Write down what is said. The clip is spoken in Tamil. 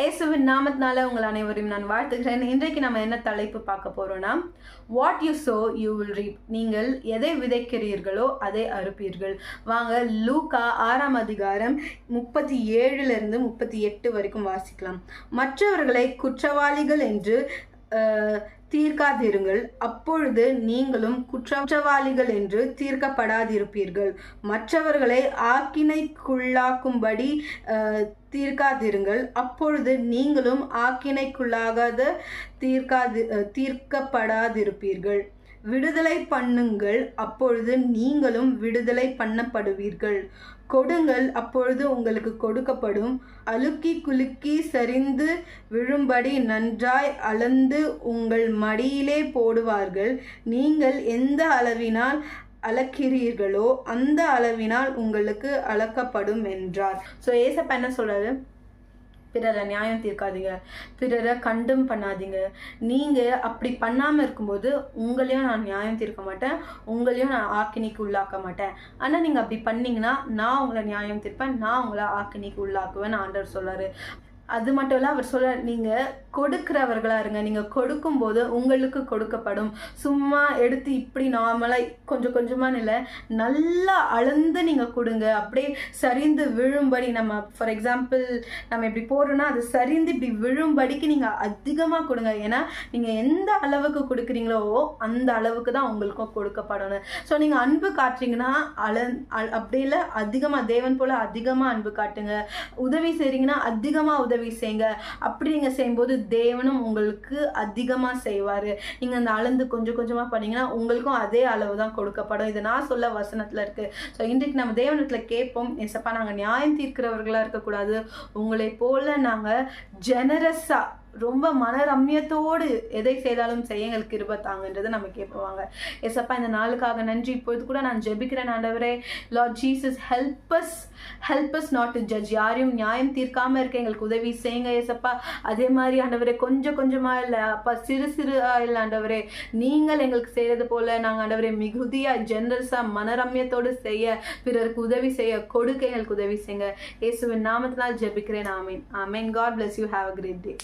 இயேசுவின் நாமத்தினால உங்கள் அனைவரையும் நான் வாழ்த்துகிறேன். இன்றைக்கு நம்ம என்ன தலைப்பு பார்க்க போறோம்னா, what you so you will ரீப். நீங்கள் எதை விதைக்கிறீர்களோ அதை அறுப்பீர்கள். வாங்க லூக்கா 6ஆம் அதிகாரம் 37 38 வரைக்கும் வாசிக்கலாம். மற்றவர்களை குற்றவாளிகள் என்று தீர்க்காதிருங்கள், அப்பொழுது நீங்களும் குற்றவாளிகள் என்று தீர்க்கப்படாதிருப்பீர்கள். மற்றவர்களை ஆக்கினைக்குள்ளாக்கும்படி தீர்க்காதிருங்கள், அப்பொழுது நீங்களும் ஆக்கினைக்குள்ளாகாத தீர்க்கப்படாதிருப்பீர்கள். விடுதலை பண்ணுங்கள், அப்பொழுது நீங்களும் விடுதலை பண்ணப்படுவீர்கள். கொடுங்கள், அப்பொழுது உங்களுக்கு கொடுக்கப்படும். அழுக்கி குலுக்கி சரிந்து விழும்படி நன்றாய் அளந்து உங்கள் மடியிலே போடுவார்கள். நீங்கள் எந்த அளவினால் அளக்கிறீர்களோ அந்த அளவினால் உங்களுக்கு அளக்கப்படும் என்றார். ஸோ ஏசப்பா என்ன சொல்றாரு? பிறரை நியாயம் தீர்க்காதீங்க, பிறரை கண்டும் பண்ணாதீங்க. நீங்கள் அப்படி பண்ணாமல் இருக்கும்போது உங்களையும் நான் நியாயம் தீர்க்க மாட்டேன், உங்களையும் நான் ஆக்கினிக்கு உள்ளாக்க மாட்டேன். ஆனால் நீங்கள் அப்படி பண்ணீங்கன்னா நான் உங்களை நியாயம் தீர்ப்பேன், நான் உங்களை ஆக்கினிக்கு உள்ளாக்குவேன் ஆண்டவர் சொல்கிறாரு. அது மட்டும் இல்லை, அவர் சொல்ல நீங்கள் கொடுக்கிறவர்களாக இருங்க. நீங்கள் கொடுக்கும்போது உங்களுக்கு கொடுக்கப்படும். சும்மா எடுத்து இப்படி நார்மலாக கொஞ்சம் கொஞ்சமாக இல்லை, நல்லா அளந்து நீங்கள் கொடுங்க. அப்படியே சரிந்து விழும்படி, நம்ம ஃபார் எக்ஸாம்பிள் நம்ம இப்படி போடுறோன்னா அது சரிந்து இப்படி விழும்படிக்கு நீங்கள் அதிகமாக கொடுங்க. ஏன்னா நீங்கள் எந்த அளவுக்கு கொடுக்குறீங்களோ அந்த அளவுக்கு தான் உங்களுக்கும் கொடுக்கப்படணும். ஸோ நீங்கள் அன்பு காட்டுறீங்கன்னா அப்படி இல்லை, அதிகமாக தேவன் போல் அதிகமாக அன்பு காட்டுங்க. உதவி செய்கிறீங்கன்னா அதிகமாக உதவி செய்யுங்க. அப்படி நீங்கள் செய்யும்போது தேவனும் உங்களுக்கு அதிகமாக செய்வார். நீங்கள் அந்த அளந்து கொஞ்சம் கொஞ்சமாக பண்ணீங்கன்னா உங்களுக்கும் அதே அளவு தான் கொடுக்கப்படும். இது நான் சொல்ல வசனத்தில் இருக்குது. ஸோ இன்றைக்கு நம்ம தேவனத்தில் கேட்போம், ஏசப்பா நாங்கள் நியாயம் தீர்க்கிறவர்களாக இருக்கக்கூடாது, உங்களை போல நாங்கள் ஜெனரஸாக ரொம்ப மனரம்யத்தோடு எதை செய்தாலும் செய்ய எங்களுக்கு கிருபை தாங்கன்றது நம்ம கேட்போவாங்க. ஏசப்பா இந்த நாளுக்காக நன்றி. இப்பொழுது கூட நான் ஜெபிக்கிறேன் ஆண்டவரே, Lord Jesus help us not to judge. யாரையும் நியாயம் தீர்க்காமல் இருக்க எங்களுக்கு உதவி செய்யுங்க ஏசப்பா. அதே மாதிரி ஆண்டவரே கொஞ்சம் கொஞ்சமாக இல்லை அப்பா, சிறு இல்லை ஆண்டவரே, நீங்கள் எங்களுக்கு செய்கிறது போல நாங்கள் ஆண்டவரே மிகுதியாக ஜெனரஸாக மனரம்யத்தோடு செய்ய, பிறருக்கு உதவி செய்ய, கொடுக்க எங்களுக்கு உதவி செய்யுங்க. இயேசுவின் நாமத்தினால் ஜெபிக்கிறேன். ஆமீன் ஆமீன். God bless you. Have a great day.